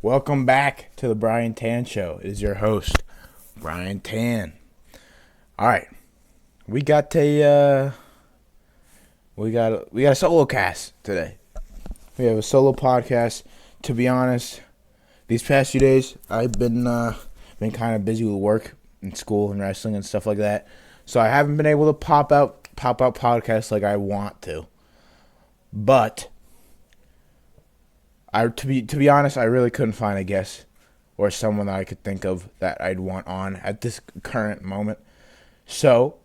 Welcome back to the Bryan Tann Show. It is your host, Bryan Tann. All right, we got a solo cast today. We have a solo podcast. To be honest, these past few days I've been kind of busy with work and school and wrestling and stuff like that, so I haven't been able to pop out podcasts like I want to. But to be honest, I really couldn't find a guest or someone that I could think of that I'd want on at this current moment. So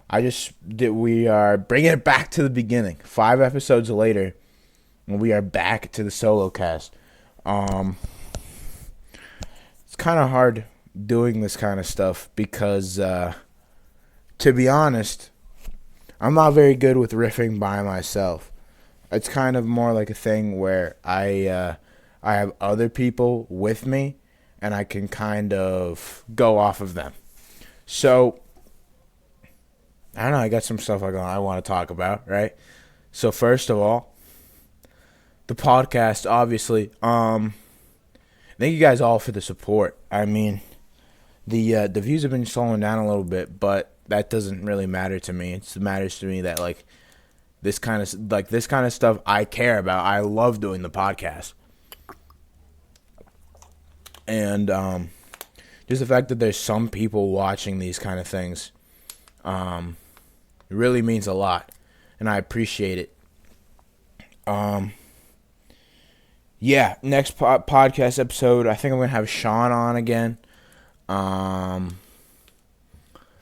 we are bringing it back to the beginning. 5 episodes later, and we are back to the solo cast. It's kind of hard doing this kind of stuff because, to be honest, I'm not very good with riffing by myself. It's kind of more like a thing where I have other people with me, and I can kind of go off of them. So, I don't know, I got some stuff I want to talk about, right? So, first of all, the podcast, obviously. Thank you guys all for the support. I mean, the views have been slowing down a little bit, but that doesn't really matter to me. It matters to me that, like, this kind of stuff I care about. I love doing the podcast. And just the fact that there's some people watching these kind of things, it really means a lot, and I appreciate it. Yeah, next podcast episode, I think I'm gonna have Sean on again.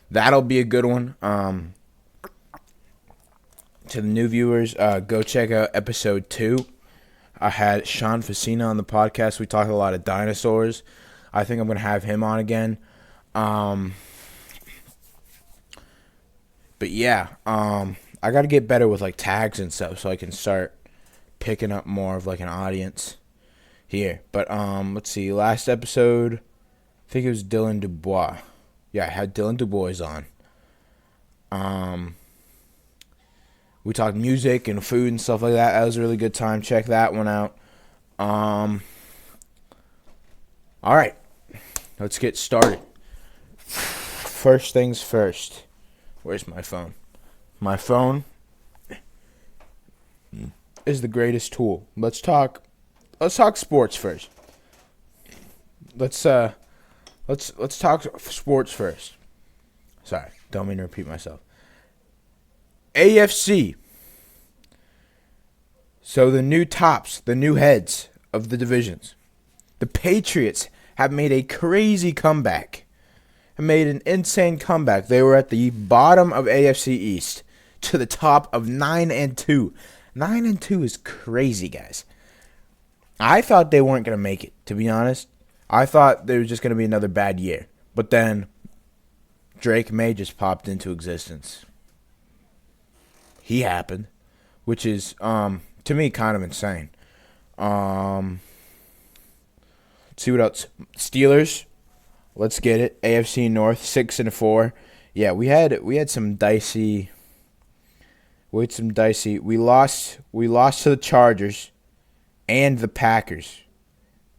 That'll be a good one. To the new viewers, go check out episode 2. I had Sean Facina on the podcast. We talked a lot of dinosaurs. I think I'm going to have him on again. But yeah, I got to get better with like tags and stuff so I can start picking up more of like an audience here. But let's see. Last episode, I think it was Dylan Dubois. Yeah, I had Dylan Dubois on. We talked music and food and stuff like that. That was a really good time. Check that one out. All right. Let's get started. First things first. Where's my phone? My phone is the greatest tool. Let's talk sports first. Let's talk sports first. Sorry, don't mean to repeat myself. AFC. So the new tops, the new heads of the divisions. The Patriots have made a crazy comeback. Have made an insane comeback. They were at the bottom of AFC East to the top of 9-2. 9-2 is crazy, guys. I thought they weren't going to make it, to be honest. I thought there was just going to be another bad year. But then Drake May just popped into existence. He happened, which is, to me, kind of insane. Let's see what else. Steelers, let's get it. AFC North, 6-4. Yeah, we had some dicey. We lost to the Chargers and the Packers.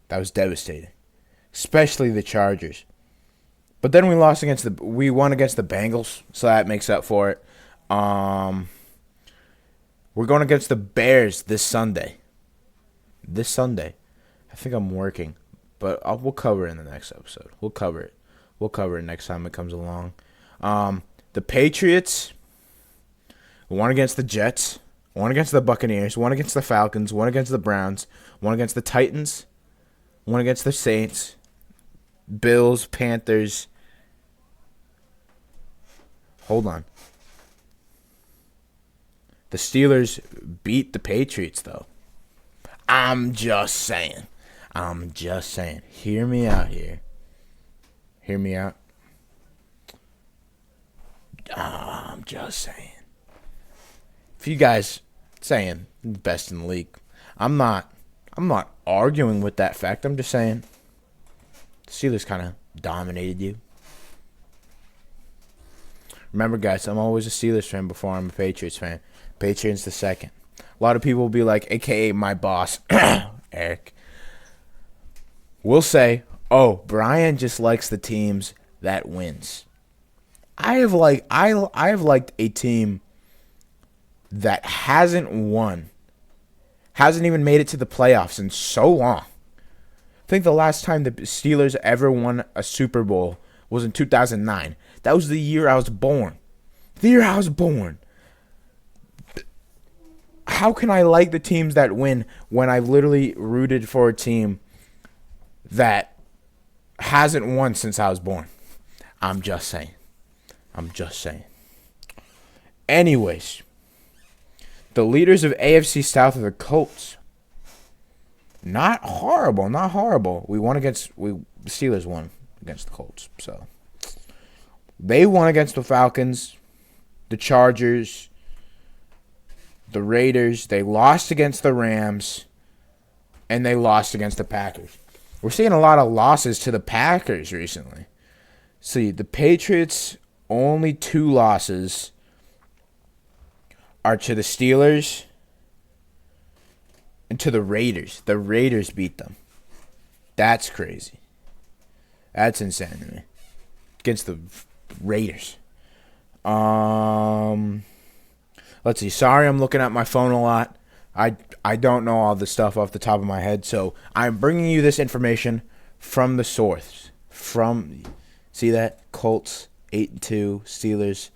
That was devastating, especially the Chargers. But then we won against the Bengals, so that makes up for it. We're going against the Bears this Sunday. I think I'm working, but we'll cover it in the next episode. We'll cover it next time it comes along. The Patriots won against the Jets, won against the Buccaneers, won against the Falcons, won against the Browns, won against the Titans, won against the Saints, Bills, Panthers. Hold on. The Steelers beat the Patriots, though. I'm just saying. Hear me out here. I'm just saying. If you guys saying best in the league, I'm not arguing with that fact. I'm just saying the Steelers kind of dominated you. Remember, guys, I'm always a Steelers fan before I'm a Patriots fan. Patriots the second. A lot of people will be like, a.k.a. my boss, Eric. will say, "Oh, Brian just likes the teams that wins." I have liked a team that hasn't won, hasn't even made it to the playoffs in so long. I think the last time the Steelers ever won a Super Bowl was in 2009. That was the year I was born. The year I was born. How can I like the teams that win when I've literally rooted for a team that hasn't won since I was born? I'm just saying. I'm just saying. Anyways, the leaders of AFC South are the Colts. Not horrible, not horrible. The Steelers won against the Colts. So they won against the Falcons, the Chargers, the Raiders. They lost against the Rams, and they lost against the Packers. We're seeing a lot of losses to the Packers recently. See, the Patriots' only 2 losses are to the Steelers and to the Raiders. The Raiders beat them. That's crazy. That's insane to me. Against the Raiders. Let's see. Sorry, I'm looking at my phone a lot. I don't know all this stuff off the top of my head, so I'm bringing you this information from the source. See that? Colts 8-2, Steelers.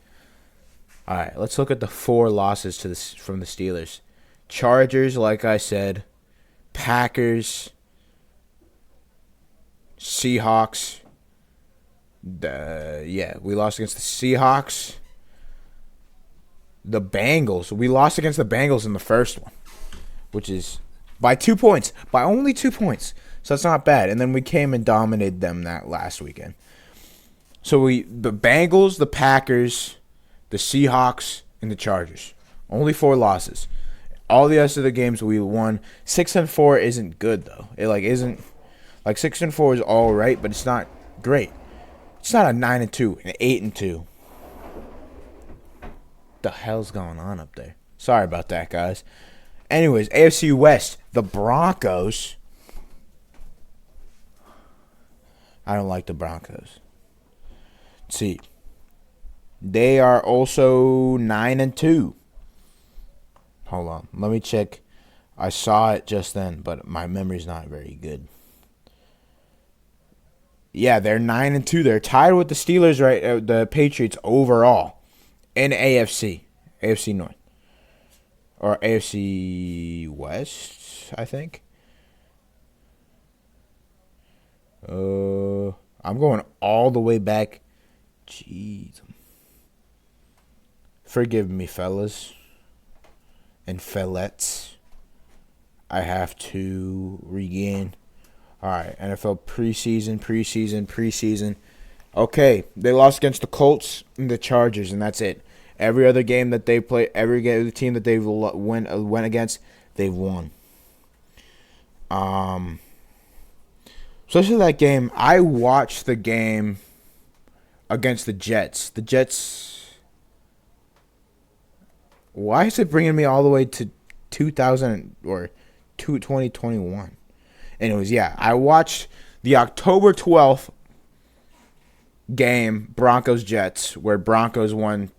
All right, let's look at the 4 losses from the Steelers. Chargers, like I said, Packers, Seahawks. We lost against the Seahawks. The Bengals. We lost against the Bengals in the first one, which is by 2 points. By only 2 points. So that's not bad. And then we came and dominated them that last weekend. So the Bengals, the Packers, the Seahawks, and the Chargers. Only 4 losses. All the rest of the games we won. 6-4 isn't good though. It isn't 6-4 is all right, but it's not great. It's not a 9-2, an 8-2. The hell's going on up there? Sorry about that, guys. Anyways, AFC West, the Broncos. I don't like the Broncos. Let's see. They are also 9-2. Hold on. Let me check. I saw it just then, but my memory's not very good. Yeah, they're 9-2. They're tied with the Steelers, right? The Patriots overall in AFC North or AFC West, I think. I'm going all the way back. Jeez. Forgive me, fellas and fellettes. I have to regain. All right, NFL preseason. Okay, they lost against the Colts and the Chargers, and that's it. Every other game that they play, the team that they went against, they've won. Especially that game. I watched the game against the Jets. The Jets. Why is it bringing me all the way to 2021? Anyways, yeah, I watched the October 12th game, Broncos-Jets, where Broncos won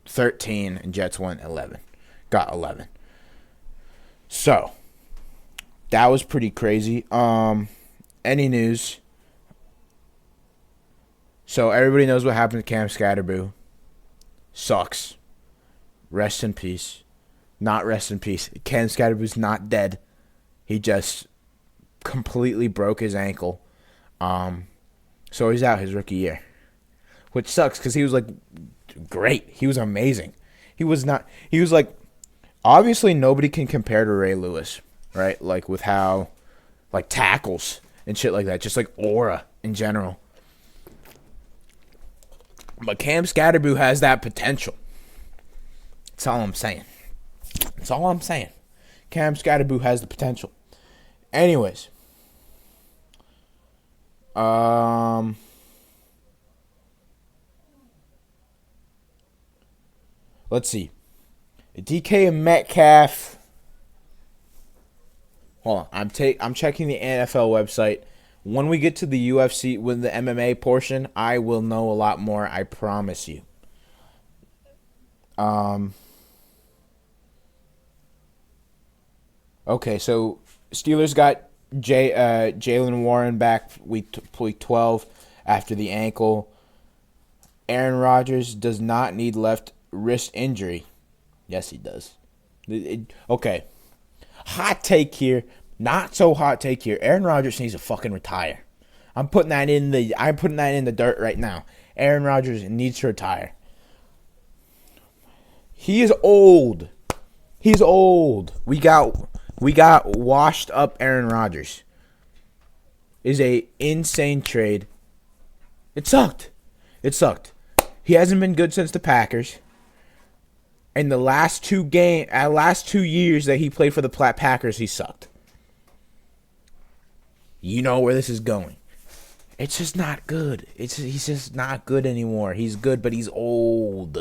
13 and Jets won 11. Got 11. So, that was pretty crazy. Any news? So, everybody knows what happened to Cam Scatterboo. Sucks. Rest in peace. Not rest in peace. Cam Scatterboo's not dead. He just completely broke his ankle. So he's out his rookie year. Which sucks because he was great. He was amazing. He was obviously nobody can compare to Ray Lewis, right? With how tackles and shit like that. Just aura in general. But Cam Scatterboo has that potential. That's all I'm saying. Cam Scatterboo has the potential. Anyways. Let's see. DK and Metcalf. Hold on. I'm checking the NFL website When we get to the UFC, with the MMA portion, I will know a lot more. I promise you. Okay, so Steelers got Jalen Warren back week 12 after the ankle. Aaron Rodgers does not need left wrist injury. Yes, he does. Okay. Hot take here. Not so hot take here. Aaron Rodgers needs to fucking retire. I'm putting that in the dirt right now. Aaron Rodgers needs to retire. He is old. He's old. We got washed up Aaron Rodgers. Is a insane trade. It sucked. He hasn't been good since the Packers. In the last 2 years that he played for the Packers, he sucked. You know where this is going. It's just not good. He's just not good anymore. He's good, but he's old.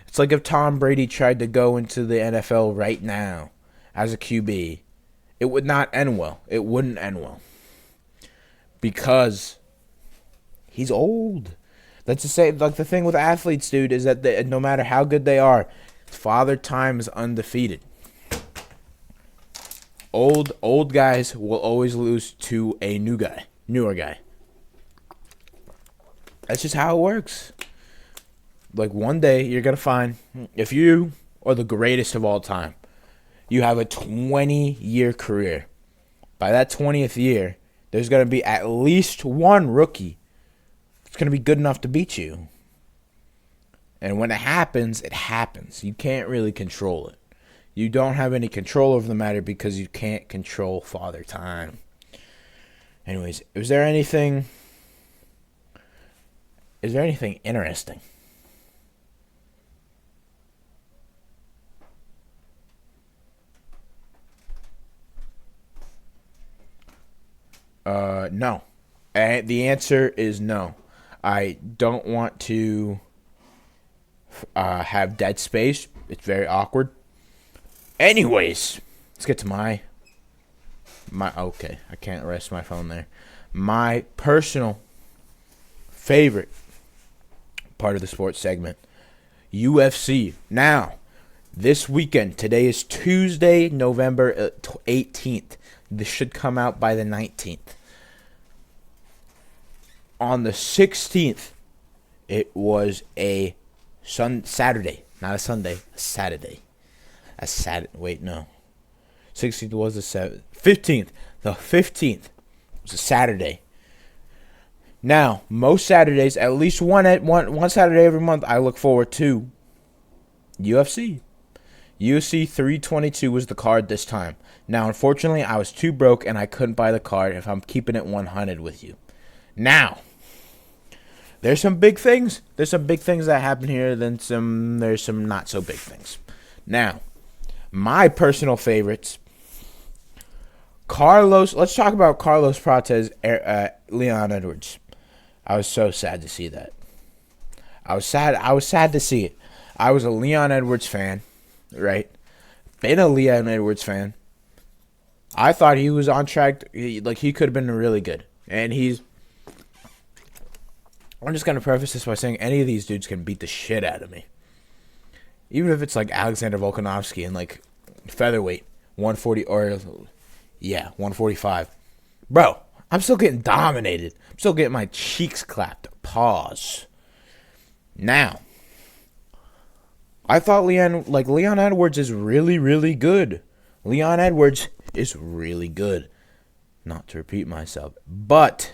It's like if Tom Brady tried to go into the NFL right now as a QB. It would not end well. It wouldn't end well. Because he's old. That's to say, like the thing with athletes, dude, is that no matter how good they are, Father Time is undefeated. Old guys will always lose to a newer guy. That's just how it works. Like one day you're gonna find, if you are the greatest of all time, you have a 20-year career. By that 20th year, there's gonna be at least one rookie that's gonna be good enough to beat you. And when it happens, it happens. You can't really control it. You don't have any control over the matter because you can't control Father Time. Anyways, is there anything interesting? No. The answer is no. I don't want to have dead space. It's very awkward. Anyways, let's get to my okay, I can't rest my phone there. My personal favorite part of the sports segment, UFC. Now, this weekend, today is Tuesday, November 18th. This should come out by the 19th. On the 16th, it was a Saturday, not a Sunday, a Saturday. Wait, no. 16th was the 7th. 15th. The 15th was a Saturday. Now, most Saturdays, at least one Saturday every month, I look forward to UFC. UFC 322 was the card this time. Now, unfortunately, I was too broke and I couldn't buy the card if I'm keeping it 100 with you. Now, there's some big things. There's some big things that happen here. There's some not so big things. Now, my personal favorites. Let's talk about Carlos Prates, Leon Edwards. I was so sad to see that. I was sad to see it. I was a Leon Edwards fan, right? Been a Leon Edwards fan. I thought he was on track. He could have been really good. And I'm just going to preface this by saying any of these dudes can beat the shit out of me. Even if it's like Alexander Volkanovski and like featherweight, 140 or 145. Bro, I'm still getting dominated. I'm still getting my cheeks clapped. Pause. Now, I thought Leon Edwards is really, really good. Leon Edwards is really good. Not to repeat myself. But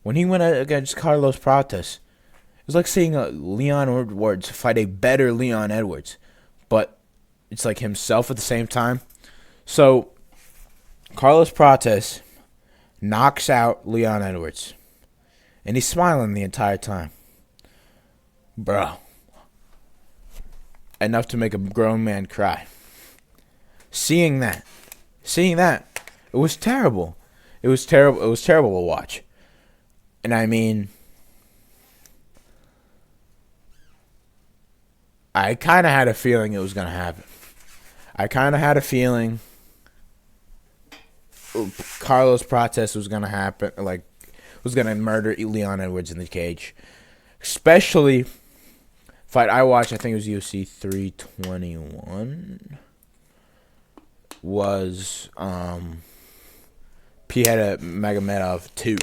when he went against Carlos Prates, it was like seeing a Leon Edwards fight a better Leon Edwards. But it's like himself at the same time. So, Carlos Prates knocks out Leon Edwards. And he's smiling the entire time. Bro. Enough to make a grown man cry. Seeing that, it was terrible. It was terrible to watch. And I mean, I kind of had a feeling it was going to happen. I kind of had a feeling Carlos Prates was gonna happen, like was gonna murder Leon Edwards in the cage. Especially fight I watched, I think it was UFC 321. Was Pieta Magomedov 2.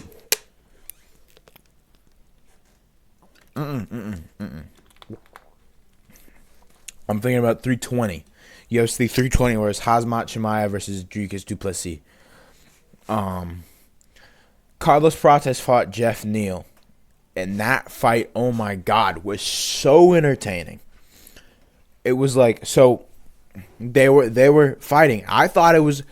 I'm thinking about 320. UFC 320, where it's Khamzat Chimaev versus Dricus du Plessis. Carlos Prates fought Jeff Neal. And that fight, oh my God, was so entertaining. It was like, so they were fighting. I thought it was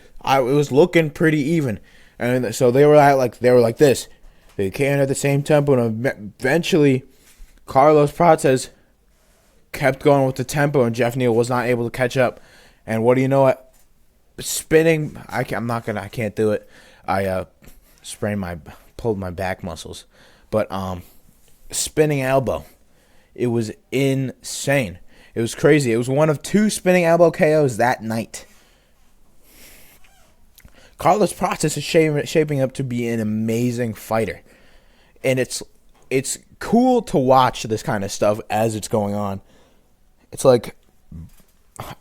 looking pretty even. And so they were like this. They came at the same tempo, and eventually Carlos Prates kept going with the tempo, and Jeff Neal was not able to catch up. And what do you know? What? Spinning. I can't do it. I pulled my back muscles, but spinning elbow. It was insane. It was crazy. It was one of 2 spinning elbow KOs that night. Carlos Prates is shaping up to be an amazing fighter, and it's cool to watch this kind of stuff as it's going on. It's like,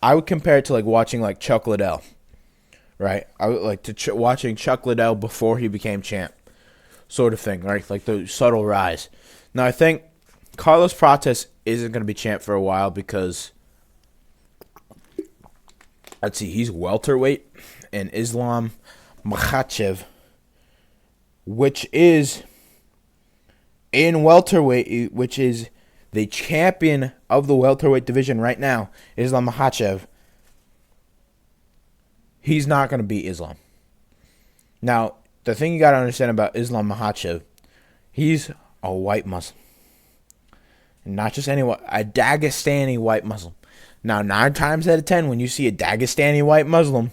I would compare it to like watching like Chuck Liddell, right? I would like to watching Chuck Liddell before he became champ, sort of thing, right? Like the subtle rise. Now I think Carlos Prates isn't going to be champ for a while because, let's see, he's welterweight, and Islam Makhachev, which is in welterweight, which is the champion of the welterweight division right now, Islam Makhachev, he's not going to beat Islam. Now, the thing you got to understand about Islam Makhachev, he's a white Muslim. Not just any white, a Dagestani white Muslim. Now, 9 times out of 10, when you see a Dagestani white Muslim,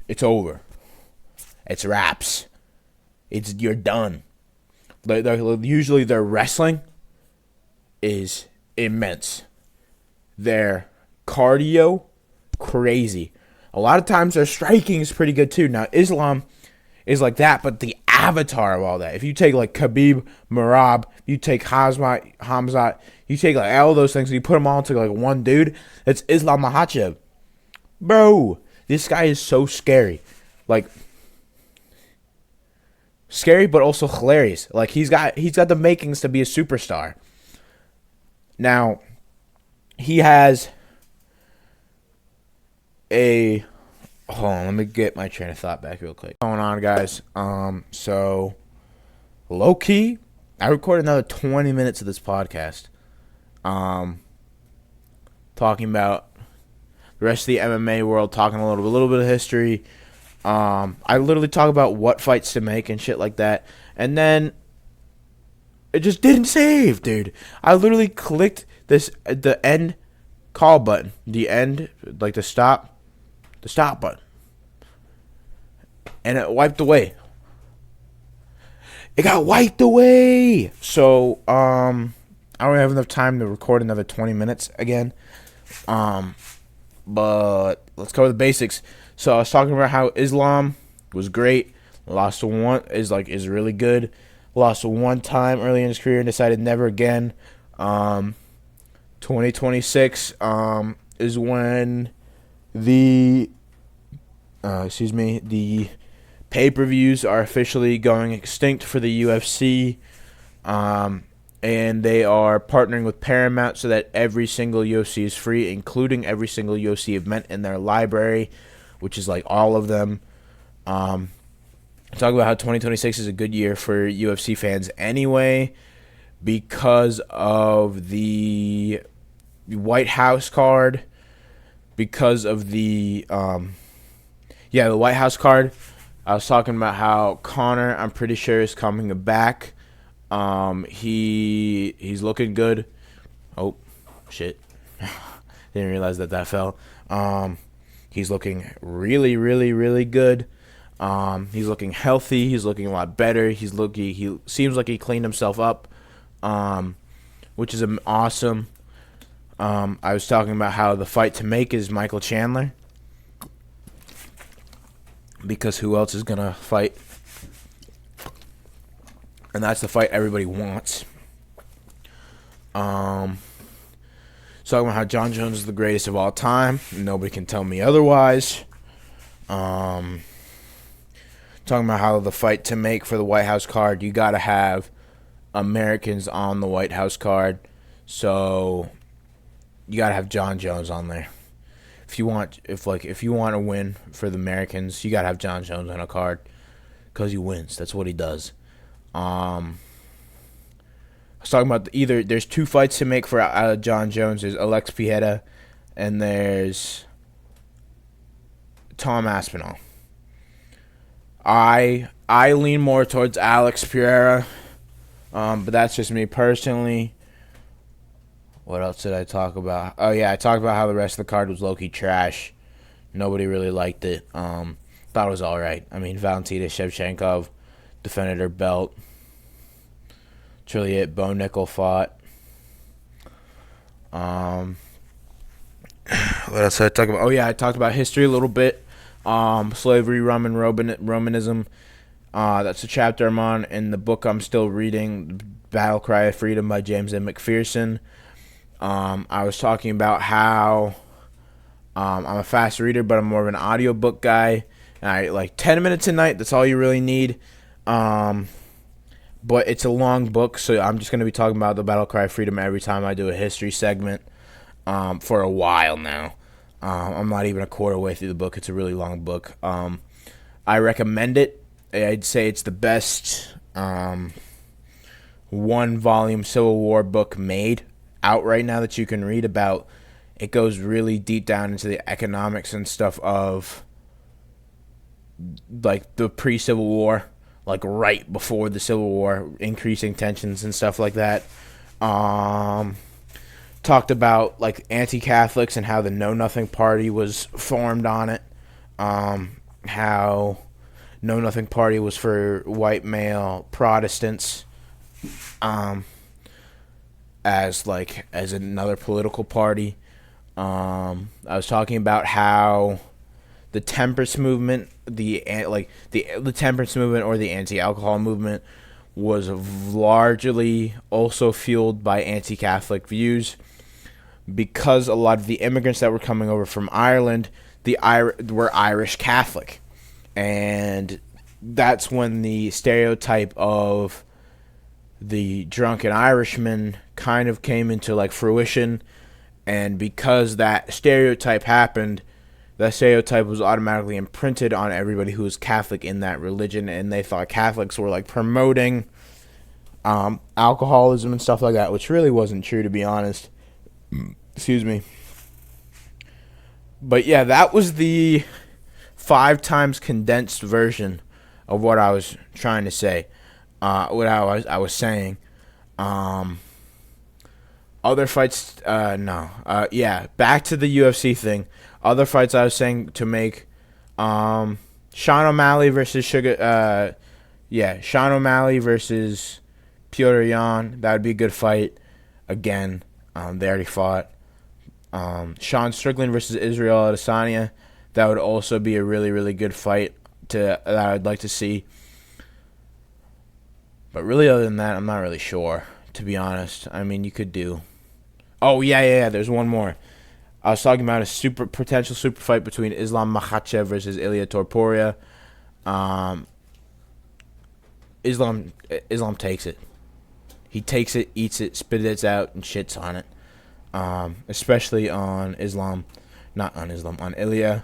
it's over. It's wraps. You're done. Usually their wrestling is immense. Their cardio, crazy. A lot of times their striking is pretty good too. Now, Islam is like that, but the avatar of all that. If you take like Khabib, Merab, you take Khamzat, you take like all those things, and you put them all into like one dude, it's Islam Makhachev. Bro, this guy is so scary. Like, scary but also hilarious. Like, he's got the makings to be a superstar. Now, he has a... Hold on, let me get my train of thought back real quick. What's going on, guys? So, low-key, I recorded another 20 minutes of this podcast. Talking about the rest of the MMA world, talking a little bit of history. I literally talk about what fights to make and shit like that. And then it just didn't save, dude. I literally clicked the end call button. The end, like the stop button. And it wiped away. It got wiped away. So, I don't have enough time to record another 20 minutes again. But let's cover the basics. So I was talking about how Islam was great. Lost to one is really good. Lost one time early in his career and decided never again. 2026 is when the pay-per-views are officially going extinct for the UFC. And they are partnering with Paramount so that every single UFC is free, including every single UFC event in their library, which is like all of them. Talk about how 2026 is a good year for UFC fans anyway, because of the White House card, because of the the White House card. I was talking about how Conor, I'm pretty sure, is coming back. He's looking good. Oh, shit. Didn't realize that fell. He's looking really, really, really good. He's looking healthy. He's looking a lot better. He seems like he cleaned himself up, which is awesome. I was talking about how the fight to make is Michael Chandler. because who else is gonna fight? And that's the fight everybody wants. Talking about how Jon Jones is the greatest of all time. Nobody can tell me otherwise. Talking about how the fight to make for the White House card, you gotta have Americans on the White House card. So you gotta have Jon Jones on there. If you want to win for the Americans, you gotta have Jon Jones on a card because he wins. That's what he does. I was talking about there's two fights to make for Jon Jones. There's Alex Pieta and there's Tom Aspinall. I lean more towards Alex Pereira, but that's just me personally. What else did I talk about? Oh yeah, I talked about how the rest of the card was low-key trash. Nobody really liked it. Thought it was all right. I mean, Valentina Shevchenko defended her belt. It's really it. Bo Nickel fought. What else did I talk about? Oh yeah, I talked about history a little bit. Slavery, Romanism. That's a chapter I'm on in the book I'm still reading, Battle Cry of Freedom by James M. McPherson. I was talking about how I'm a fast reader, but I'm more of an audiobook guy. And I like 10 minutes a night. That's all you really need. But it's a long book, so I'm just going to be talking about the Battle Cry of Freedom every time I do a history segment for a while now. I'm not even a quarter way through the book. It's a really long book. I recommend it. I'd say it's the best one-volume Civil War book made out right now that you can read about. It goes really deep down into the economics and stuff of like the pre-Civil War, like right before the Civil War, increasing tensions and stuff like that. Talked about like anti-Catholics and how the Know Nothing Party was formed on it. How Know Nothing Party was for white male Protestants. As another political party. I was talking about how the temperance movement, the temperance movement or the anti-alcohol movement was largely also fueled by anti-Catholic views because a lot of the immigrants that were coming over from Ireland, were Irish Catholic. And that's when the stereotype of the drunken Irishman kind of came into like fruition, and because that stereotype happened, that stereotype was automatically imprinted on everybody who was Catholic in that religion, and they thought Catholics were like promoting alcoholism and stuff like that, which really wasn't true, to be honest. Excuse me. But yeah, that was the 5 times condensed version of what I was trying to say. What I was saying. Other fights, no. Back to the UFC thing. Other fights I was saying to make, Sean O'Malley versus Sean O'Malley versus Petr Yan. That would be a good fight. Again, they already fought. Sean Strickland versus Israel Adesanya. That would also be a really, really good fight that I'd like to see. But really, other than that, I'm not really sure, to be honest. I mean, you could do. Oh, yeah. There's one more. I was talking about a potential super fight between Islam Makhachev versus Ilia Topuria. Islam takes it. He takes it, eats it, spits it out, and shits on it. Especially on Islam. Not on Islam, on Ilia.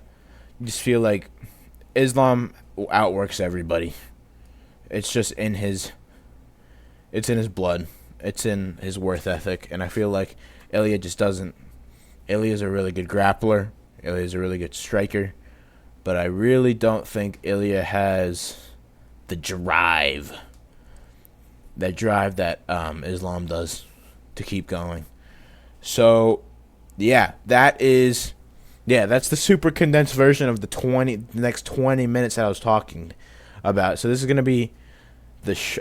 You just feel like Islam outworks everybody. It's just in his... It's in his blood. It's in his worth ethic. And I feel like Ilia just doesn't. Ilia's a really good grappler. Ilia's a really good striker. But I really don't think Ilia has the drive. That drive that Islam does to keep going. So, that's the super condensed version of the next 20 minutes that I was talking about. So this is going to be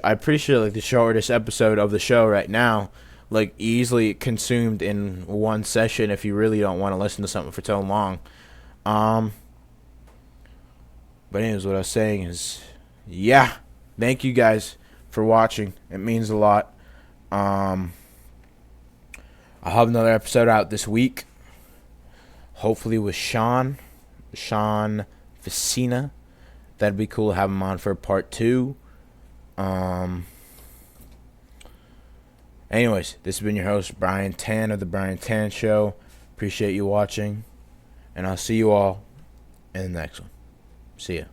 I'm pretty sure like the shortest episode of the show right now, like easily consumed in one session if you really don't want to listen to something for so long. But anyways, what I was saying is, yeah, thank you guys for watching. It means a lot. I'll have another episode out this week. Hopefully with Sean Vicina. That'd be cool to have him on for part 2. Anyways, this has been your host, Bryan Tann of The Bryan Tann Show. Appreciate you watching. And I'll see you all in the next one. See ya.